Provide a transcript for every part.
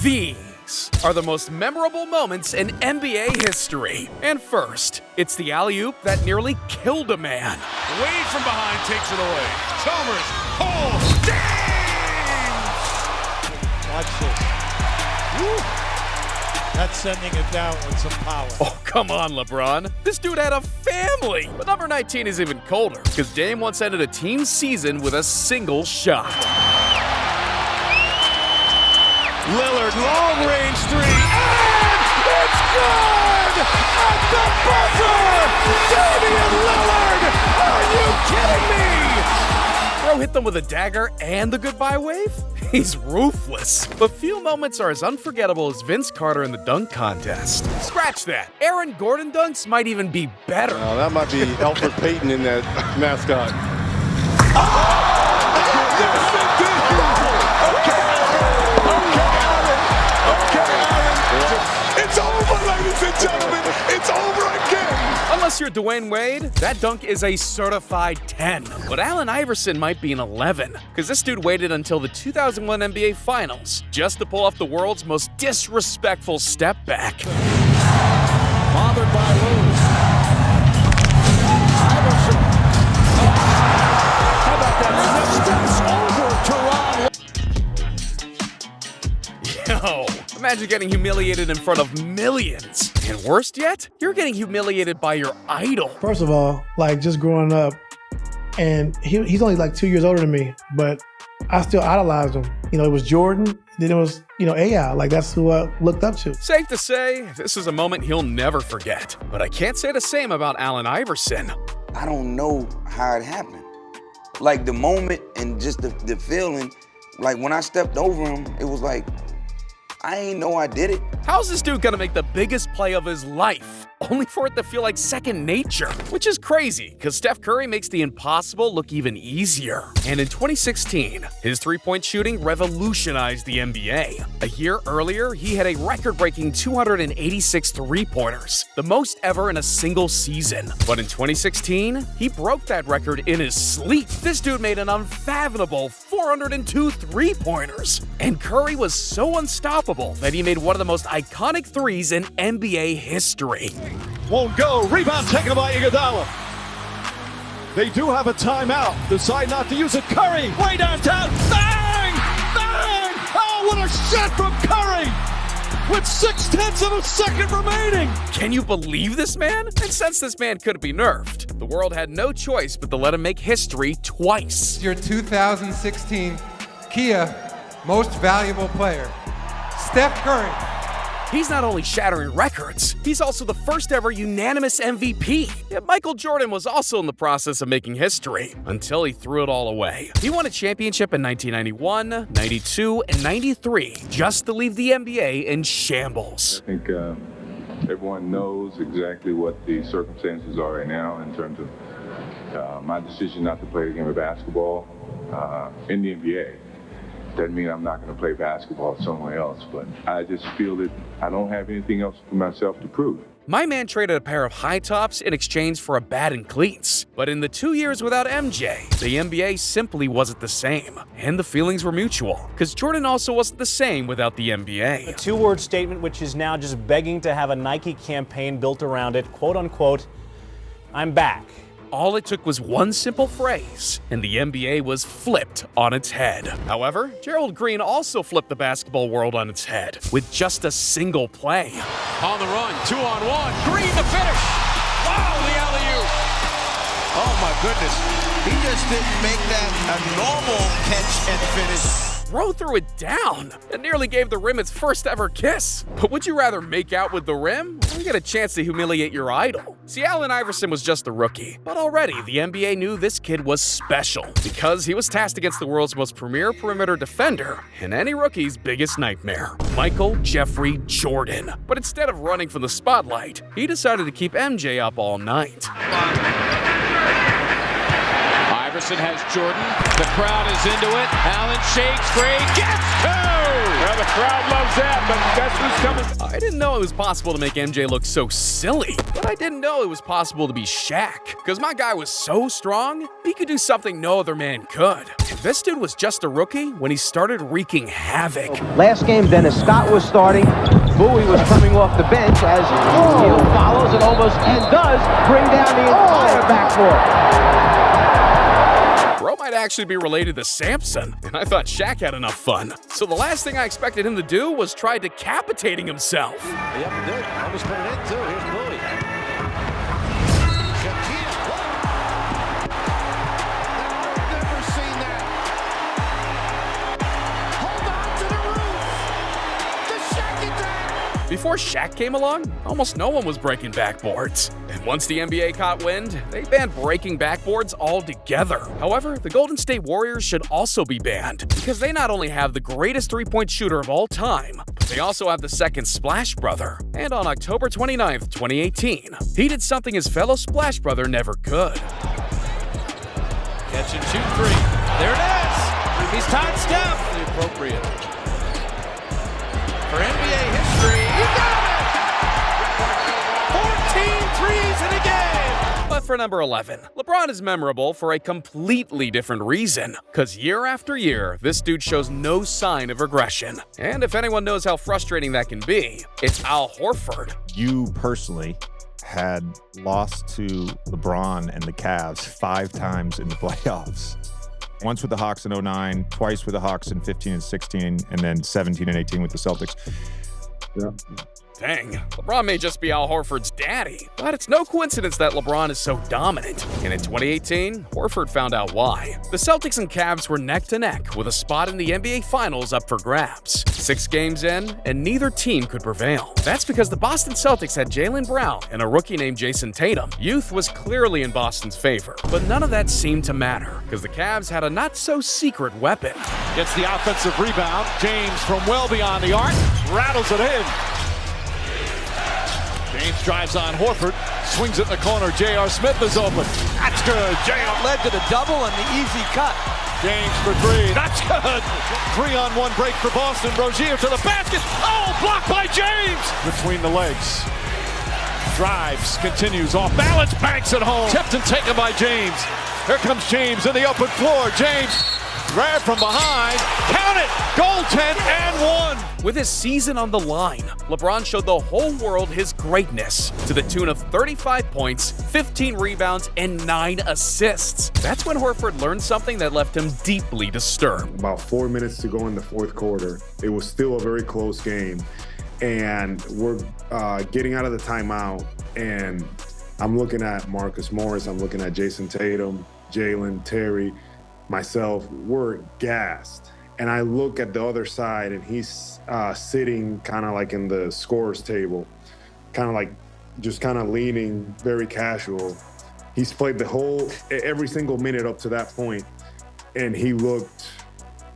These are the most memorable moments in NBA history. And first, it's the alley-oop that nearly killed a man. Wade from behind takes it away. Chalmers, James! Watch this. Woo. That's sending it down with some power. Oh, come on, LeBron. This dude had a family. But number 19 is even colder, because Dame once ended a team's season with a single shot. Lillard, long-range three, and it's good! At the buzzer! Damian Lillard! Are you kidding me? Bro hit them with a dagger and the goodbye wave? He's ruthless. But few moments are as unforgettable as Vince Carter in the dunk contest. Scratch that. Aaron Gordon dunks might even be better. Oh, that might be Elfrid Payton in that mascot. It's over, ladies and gentlemen. It's over again. Unless you're Dwayne Wade, that dunk is a certified 10. But Allen Iverson might be an 11, because this dude waited until the 2001 NBA Finals just to pull off the world's most disrespectful step back. Bothered by Rose. Iverson. How about that? Steps over Toronto. Yo, imagine getting humiliated in front of millions. And worst yet, you're getting humiliated by your idol. First of all, like just growing up, and he's only like 2 years older than me, but I still idolized him. You know, it was Jordan, then it was, AI. Like that's who I looked up to. Safe to say, this is a moment he'll never forget. But I can't say the same about Allen Iverson. I don't know how it happened. Like the moment and just the feeling, like when I stepped over him, it was like, I ain't know I did it. How's this dude gonna make the biggest play of his life, only for it to feel like second nature? Which is crazy, because Steph Curry makes the impossible look even easier. And in 2016, his three-point shooting revolutionized the NBA. A year earlier, he had a record-breaking 286 three-pointers, the most ever in a single season. But in 2016, he broke that record in his sleep. This dude made an unfathomable 402 three-pointers. And Curry was so unstoppable that he made one of the most iconic threes in NBA history. Won't go. Rebound taken by Iguodala. They do have a timeout. Decide not to use it. Curry way downtown. Bang! Bang! Oh, what a shot from Curry! With 0.6 of a second remaining. Can you believe this man? And since this man couldn't be nerfed, the world had no choice but to let him make history twice. Your 2016 Kia Most Valuable Player, Steph Curry. He's not only shattering records, he's also the first ever unanimous MVP. Yet Michael Jordan was also in the process of making history, until he threw it all away. He won a championship in 1991, 92, and 93, just to leave the NBA in shambles. I think everyone knows exactly what the circumstances are right now in terms of my decision not to play the game of basketball in the NBA. Doesn't mean I'm not going to play basketball somewhere else, but I just feel that I don't have anything else for myself to prove. My man traded a pair of high tops in exchange for a bat and cleats. But in the 2 years without MJ, the NBA simply wasn't the same. And the feelings were mutual, because Jordan also wasn't the same without the NBA. A two-word statement which is now just begging to have a Nike campaign built around it, quote unquote, I'm back. All it took was one simple phrase, and the NBA was flipped on its head. However, Gerald Green also flipped the basketball world on its head with just a single play. On the run, 2-on-1. Green the finish. Wow, the alley-oop. Oh my goodness. He just didn't make that a normal catch and finish. Bro threw it down and nearly gave the rim its first ever kiss. But would you rather make out with the rim or get a chance to humiliate your idol? See, Allen Iverson was just a rookie, but already the NBA knew this kid was special because he was tasked against the world's most premier perimeter defender and any rookie's biggest nightmare, Michael Jeffrey Jordan. But instead of running from the spotlight, he decided to keep MJ up all night. Boston has Jordan. The crowd is into it. Allen shakes. Gray gets two! Well, the crowd loves that, but guess who's coming? I didn't know it was possible to make MJ look so silly, but I didn't know it was possible to be Shaq. Because my guy was so strong, he could do something no other man could. And this dude was just a rookie when he started wreaking havoc. Last game, Dennis Scott was starting. Bowie was coming off the bench as Hill follows and almost and does bring down the entire backcourt. Bro might actually be related to Samson, and I thought Shaq had enough fun. So the last thing I expected him to do was try decapitating himself. Yep, he did. Almost put it in, too. Here's Bowie. I've never seen that. Hold on to the roof. The Shaq attack. Before Shaq came along, almost no one was breaking backboards. And once the NBA caught wind, they banned breaking backboards altogether. However, the Golden State Warriors should also be banned, because they not only have the greatest three-point shooter of all time, but they also have the second Splash Brother. And on October 29th, 2018, he did something his fellow Splash Brother never could. Catch and shoot three. There it is. He's tied Steph. The appropriate. For NBA history, he got it! 14 threes in a game! But for number 11, LeBron is memorable for a completely different reason. Because year after year, this dude shows no sign of regression. And if anyone knows how frustrating that can be, it's Al Horford. You personally had lost to LeBron and the Cavs 5 times in the playoffs. Once with the Hawks in 09, twice with the Hawks in 15 and 16, and then 17 and 18 with the Celtics. Yeah. Dang, LeBron may just be Al Horford's daddy, but it's no coincidence that LeBron is so dominant. And in 2018, Horford found out why. The Celtics and Cavs were neck to neck with a spot in the NBA Finals up for grabs. 6 games in, and neither team could prevail. That's because the Boston Celtics had Jaylen Brown and a rookie named Jason Tatum. Youth was clearly in Boston's favor, but none of that seemed to matter, because the Cavs had a not-so-secret weapon. Gets the offensive rebound. James from well beyond the arc. Rattles it in. James drives on Horford, swings it in the corner. J.R. Smith is open. That's good. J.R. Led to the double and the easy cut. James for 3. That's good. 3-on-1 break for Boston. Rozier to the basket. Oh, blocked by James. Between the legs. Drives, continues off balance, banks it home. Tipped and taken by James. Here comes James in the open floor. James grab from behind. Count it. Goaltend and 1. With his season on the line, LeBron showed the whole world his greatness to the tune of 35 points, 15 rebounds, and 9 assists. That's when Horford learned something that left him deeply disturbed. About 4 minutes to go in the fourth quarter. It was still a very close game. And we're getting out of the timeout, and I'm looking at Marcus Morris, I'm looking at Jason Tatum, Jalen, Terry, myself. We're gassed. And I look at the other side, and he's sitting kind of like in the scorer's table, kind of like just kind of leaning, very casual. He's played every single minute up to that point, and he looked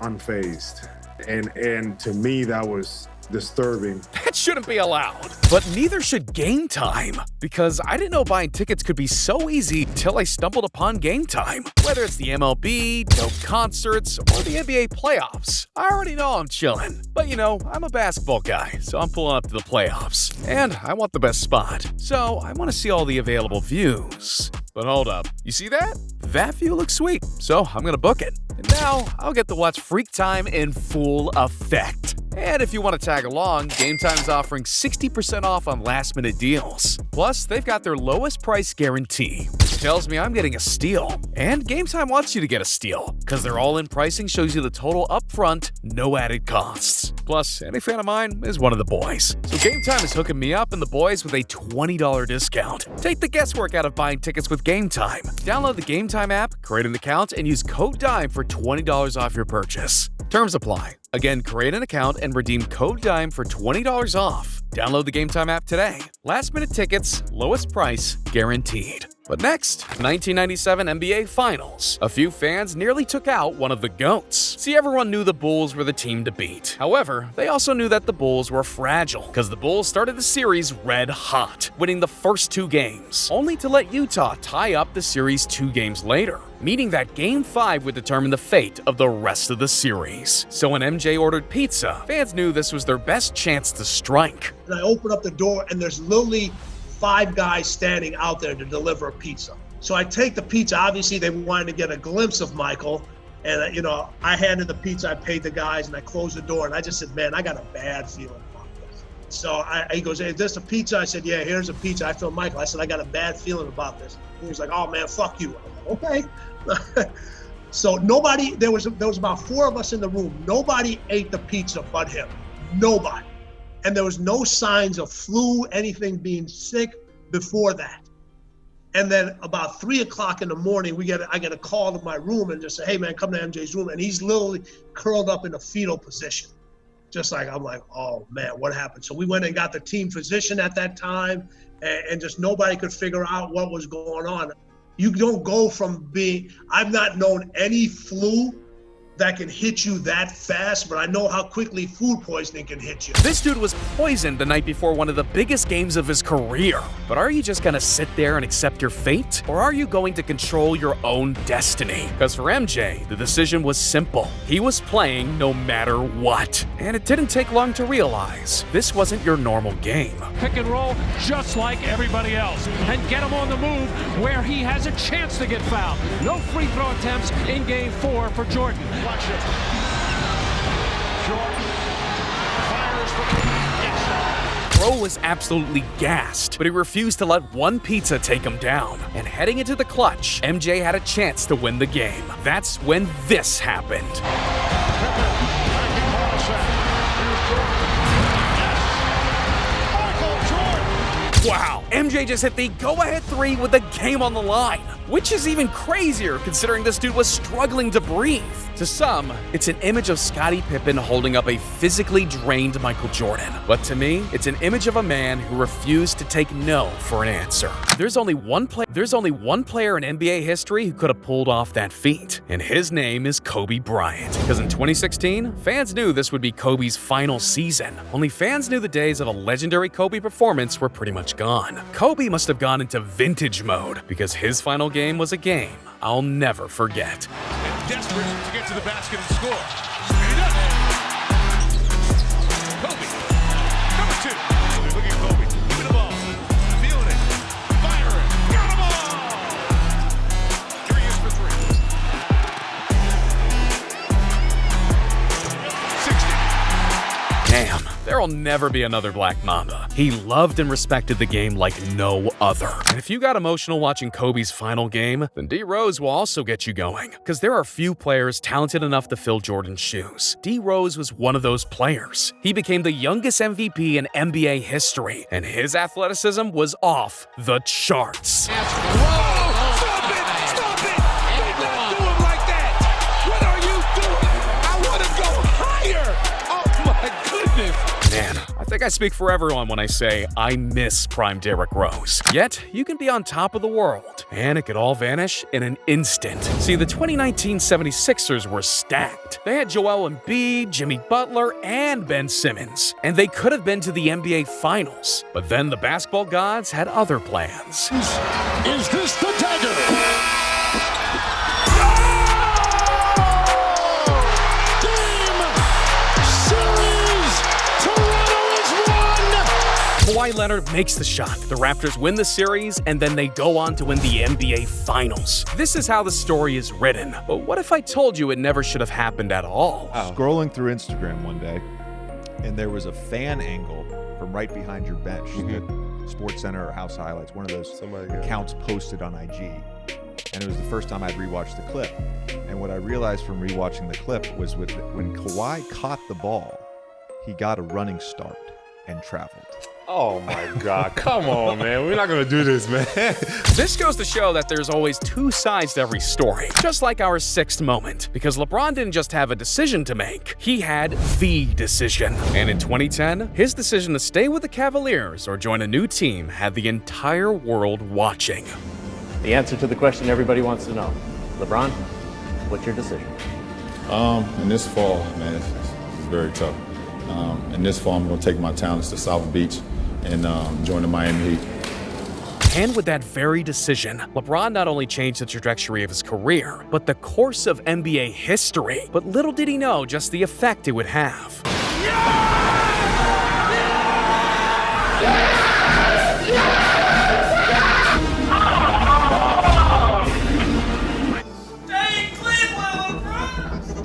unfazed. And to me, that was disturbing. That shouldn't be allowed. But neither should Game Time, because I didn't know buying tickets could be so easy till I stumbled upon Game Time. Whether it's the MLB, dope concerts, or the NBA playoffs, I already know I'm chilling. But you know, I'm a basketball guy, so I'm pulling up to the playoffs. And I want the best spot, so I want to see all the available views. But hold up, you see that? That view looks sweet, so I'm gonna book it. And now I'll get to watch Freak Time in full effect. And if you want to tag along, Game Time is offering 60% off on last-minute deals. Plus, they've got their lowest price guarantee, which tells me I'm getting a steal. And Game Time wants you to get a steal, because their all-in pricing shows you the total upfront, no added costs. Plus, any fan of mine is one of the boys. So Game Time is hooking me up and the boys with a $20 discount. Take the guesswork out of buying tickets with Game Time. Download the Game Time app, create an account, and use code DIME for $20 off your purchase. Terms apply. Again, create an account and redeem code DIME for $20 off. Download the Game Time app today. Last minute tickets, lowest price, guaranteed. But next, 1997 NBA Finals. A few fans nearly took out one of the GOATs. See, everyone knew the Bulls were the team to beat. However, they also knew that the Bulls were fragile, because the Bulls started the series red hot, winning the first 2 games, only to let Utah tie up the series 2 games later, meaning that Game 5 would determine the fate of the rest of the series. So when MJ ordered pizza, fans knew this was their best chance to strike. And I open up the door, and there's literally 5 guys standing out there to deliver a pizza. So I take the pizza. Obviously, they wanted to get a glimpse of Michael. And, I handed the pizza, I paid the guys, and I closed the door. And I just said, man, I got a bad feeling about this. So he goes, hey, is this a pizza? I said, yeah, here's a pizza. I told Michael, I said, I got a bad feeling about this. He was like, oh, man, fuck you. I'm like, okay. So nobody, there was about 4 of us in the room. Nobody ate the pizza but him. Nobody. And there was no signs of flu, anything being sick before that. And then about 3 o'clock in the morning, I get a call to my room and just say, hey man, come to MJ's room. And he's literally curled up in a fetal position. Just like, I'm like, oh man, what happened? So we went and got the team physician at that time, and just nobody could figure out what was going on. You don't go from I've not known any flu that can hit you that fast, but I know how quickly food poisoning can hit you. This dude was poisoned the night before one of the biggest games of his career. But are you just gonna sit there and accept your fate? Or are you going to control your own destiny? Because for MJ, the decision was simple. He was playing no matter what. And it didn't take long to realize this wasn't your normal game. Pick and roll just like everybody else. And get him on the move where he has a chance to get fouled. No free throw attempts in Game 4 for Jordan. Jordan fires for yes. Bro was absolutely gassed, but he refused to let one pizza take him down. And heading into the clutch, MJ had a chance to win the game. That's when this happened. Wow, MJ just hit the go-ahead 3 with the game on the line, which is even crazier considering this dude was struggling to breathe. To some, it's an image of Scottie Pippen holding up a physically drained Michael Jordan. But to me, it's an image of a man who refused to take no for an answer. There's only one player in NBA history who could have pulled off that feat, and his name is Kobe Bryant. Because in 2016, fans knew this would be Kobe's final season. Only fans knew the days of a legendary Kobe performance were pretty much gone. Kobe must have gone into vintage mode, because his final game was a game I'll never forget. Desperate to get to the basket and score. And he does it. Kobe, number 2. Look at Kobe. Give me the ball. Feeling it. Firing. Got the ball. 3 is for 3. 60. Damn, there'll never be another Black Mamba. He loved and respected the game like no other. And if you got emotional watching Kobe's final game, then D Rose will also get you going. Because there are few players talented enough to fill Jordan's shoes. D Rose was one of those players. He became the youngest MVP in NBA history, and his athleticism was off the charts. Man, I think I speak for everyone when I say I miss prime Derrick Rose. Yet, you can be on top of the world, and it could all vanish in an instant. See, the 2019 76ers were stacked. They had Joel Embiid, Jimmy Butler, and Ben Simmons, and they could have been to the NBA Finals. But then the basketball gods had other plans. Is this the dagger? Kawhi Leonard makes the shot, the Raptors win the series, and then they go on to win the NBA Finals. This is how the story is written. But what if I told you it never should have happened at all? Scrolling through Instagram one day, and there was a fan angle from right behind your bench that SportsCenter or House Highlights, one of those accounts posted on IG. And it was the first time I'd rewatched the clip. And what I realized from rewatching the clip was when Kawhi caught the ball, he got a running start and traveled. Oh my God, come on, man. We're not gonna do this, man. This goes to show that there's always 2 sides to every story, just like our 6th moment. Because LeBron didn't just have a decision to make, he had the decision. And in 2010, his decision to stay with the Cavaliers or join a new team had the entire world watching. The answer to the question everybody wants to know. LeBron, what's your decision? In this fall, man, it's very tough. In this fall, I'm going to take my talents to South Beach and join the Miami Heat. And with that very decision, LeBron not only changed the trajectory of his career, but the course of NBA history. But little did he know just the effect it would have.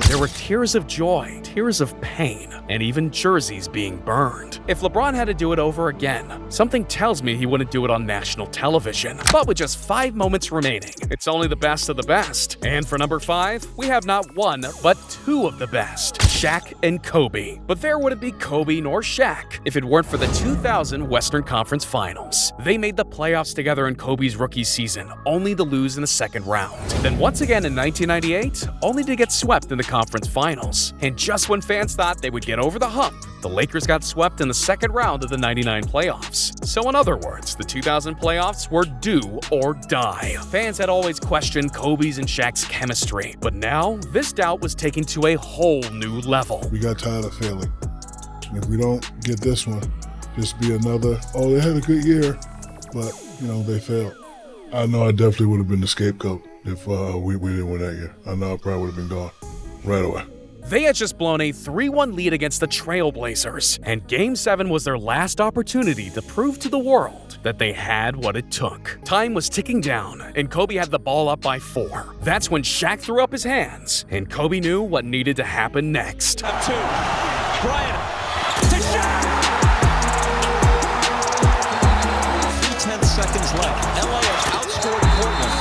There were tears of joy, tears of pain, and even jerseys being burned. If LeBron had to do it over again, something tells me he wouldn't do it on national television. But with just 5 moments remaining, it's only the best of the best. And for number 5, we have not one, but 2 of the best, Shaq and Kobe. But there wouldn't be Kobe nor Shaq if it weren't for the 2000 Western Conference Finals. They made the playoffs together in Kobe's rookie season, only to lose in the second round. Then once again in 1998, only to get swept in the conference finals. And just when fans thought they would get over the hump, the Lakers got swept in the second round of the 99 playoffs. So in other words, the 2000 playoffs were do or die. Fans had always questioned Kobe's and Shaq's chemistry, but now this doubt was taken to a whole new level. We got tired of failing. If we don't get this one, just be another, oh, they had a good year, but, they failed. I know I definitely would have been the scapegoat if we didn't win that year. I know I probably would have been gone right away. They had just blown a 3-1 lead against the Trailblazers, and Game 7 was their last opportunity to prove to the world that they had what it took. Time was ticking down, and Kobe had the ball up by 4. That's when Shaq threw up his hands, and Kobe knew what needed to happen next. 2. Bryant to Shaq! 3/10 seconds left. LA has outscored Portland.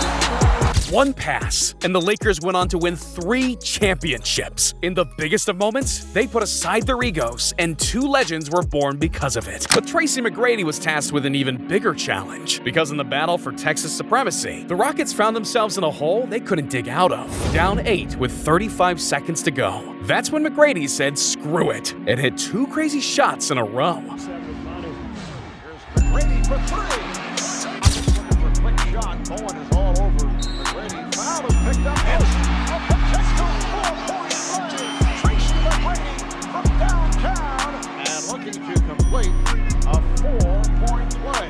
One pass, and the Lakers went on to win 3 championships. In the biggest of moments, they put aside their egos, and 2 legends were born because of it. But Tracy McGrady was tasked with an even bigger challenge, because in the battle for Texas supremacy, the Rockets found themselves in a hole they couldn't dig out of. Down 8 with 35 seconds to go. That's when McGrady said, screw it, and hit 2 crazy shots in a row. McGrady for 3. Quick shot, Bowen is all over. McGrady foul is picked up. A potential 4-point play. Tracy McGrady from downtown and looking to complete a 4-point play.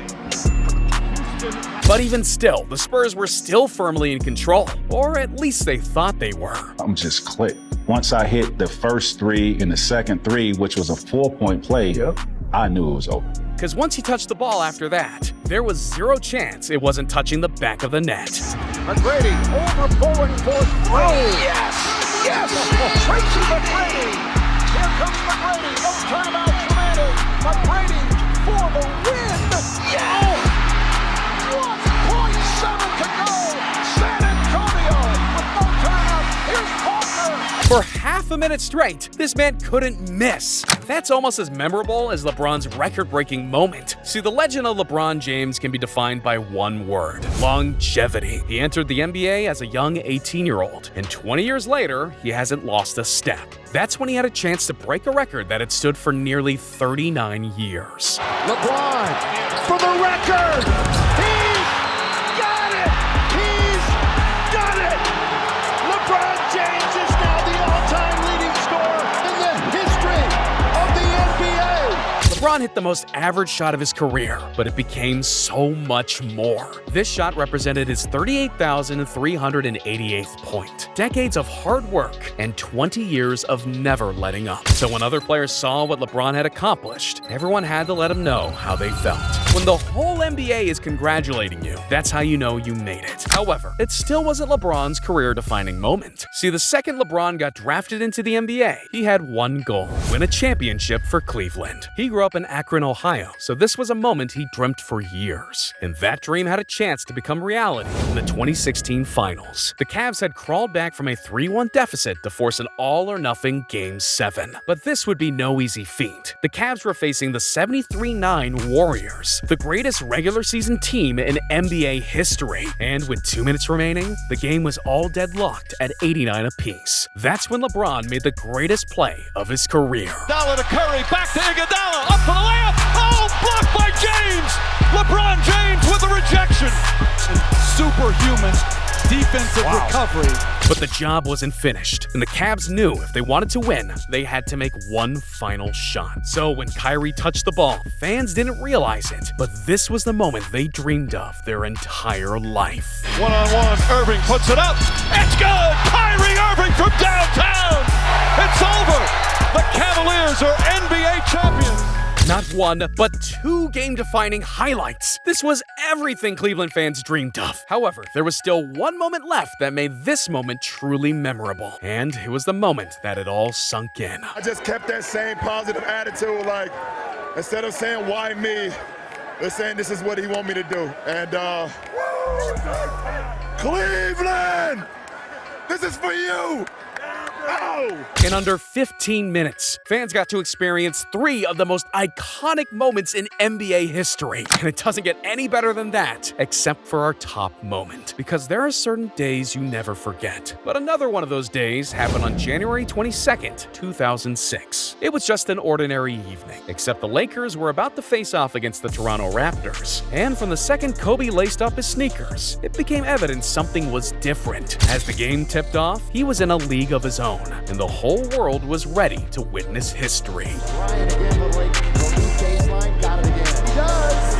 But even still, the Spurs were still firmly in control, or at least they thought they were. I'm just clicked. Once I hit the first 3 and the second 3, which was a 4-point play, I knew it was over. Because once he touched the ball after that, there was 0 chance it wasn't touching the back of the net. McGrady over Bowen for 3. Yes! Yes! Tracy McGrady! Here comes McGrady. No timeouts remaining. McGrady for the win! Yes! 1.7 to go. San Antonio with no timeouts. Here's Parker. For half a minute straight, this man couldn't miss. That's almost as memorable as LeBron's record-breaking moment. See, the legend of LeBron James can be defined by one word: longevity. He entered the NBA as a young 18-year-old, and 20 years later, he hasn't lost a step. That's when he had a chance to break a record that had stood for nearly 39 years. LeBron for the record! He's got it! He's done it! LeBron James is now the all-time leading scorer in the history of the NBA! LeBron hit the most average shot of his career, but it became so much more. This shot represented his 38,388th point. Decades of hard work and 20 years of never letting up. So when other players saw what LeBron had accomplished, everyone had to let him know how they felt. When the whole NBA is congratulating you, that's how you know you made it. However, it still wasn't LeBron's career-defining moment. See, the second LeBron got drafted into the NBA, he had one goal: win a championship for Cleveland. He grew up in Akron, Ohio, so this was a moment he dreamt for years. And that dream had a chance to become reality in the 2016 finals. The Cavs had crawled back from a 3-1 deficit to force an all-or-nothing Game 7. But this would be no easy feat. The Cavs were facing the 73-9 Warriors, the greatest regular season team in NBA history. And with 2 minutes remaining, the game was all deadlocked at 89 apiece. That's when LeBron made the greatest play of his career. Iguodala to Curry, back to Iguodala, up for the layup. Oh, blocked by James. LeBron James with the rejection. superhuman defensive recovery. But the job wasn't finished, and the Cavs knew if they wanted to win, they had to make one final shot. So when Kyrie touched the ball, fans didn't realize it, but this was the moment they dreamed of their entire life. One-on-one, Irving puts it up. It's good! Kyrie Irving from downtown! It's over! The Cavaliers are NBA champions! Not one, but two game-defining highlights. This was everything Cleveland fans dreamed of. However, there was still one moment left that made this moment truly memorable. And it was the moment that it all sunk in. I just kept that same positive attitude, like, instead of saying, why me, they're saying this is what he want me to do. And, Cleveland, this is for you. Oh! In under 15 minutes, fans got to experience three of the most iconic moments in NBA history. And it doesn't get any better than that, except for our top moment. Because there are certain days you never forget. But another one of those days happened on January 22nd, 2006. It was just an ordinary evening, except the Lakers were about to face off against the Toronto Raptors. And from the second Kobe laced up his sneakers, it became evident something was different. As the game tipped off, he was in a league of his own, and the whole world was ready to witness history. Ryan again, but like, baseline, got it again. He does!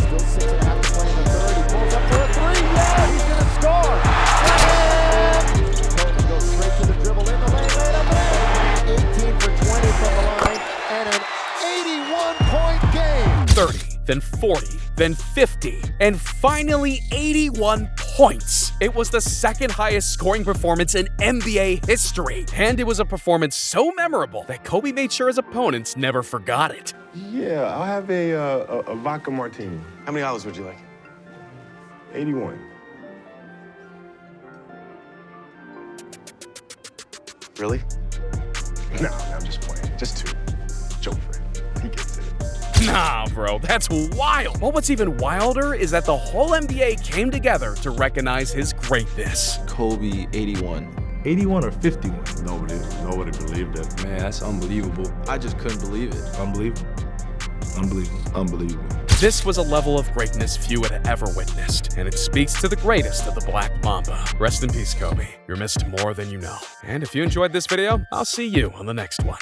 Still 6.5 to play in the third. He pulls up for a three. Yeah, he's gonna score! And Kobe goes straight to the dribble in the lane, right up there. 18 for 20 from the line, and an 81-point game. 30, then 40, then 50, and finally 81 points. It was the second highest scoring performance in NBA history, and it was a performance so memorable that Kobe made sure his opponents never forgot it. Yeah, I'll have a vodka martini. How many olives would you like? 81. Really? No, I'm just playing. Just two. Joke for him. He gets it. Nah, bro, that's wild. But what's even wilder is that the whole NBA came together to recognize his greatness. Kobe, 81. 81 or 51? Nobody believed it. Man, that's unbelievable. I just couldn't believe it. Unbelievable. Unbelievable. This was a level of greatness few had ever witnessed, and it speaks to the greatest of the Black Mamba. Rest in peace, Kobe. You're missed more than you know. And if you enjoyed this video, I'll see you on the next one.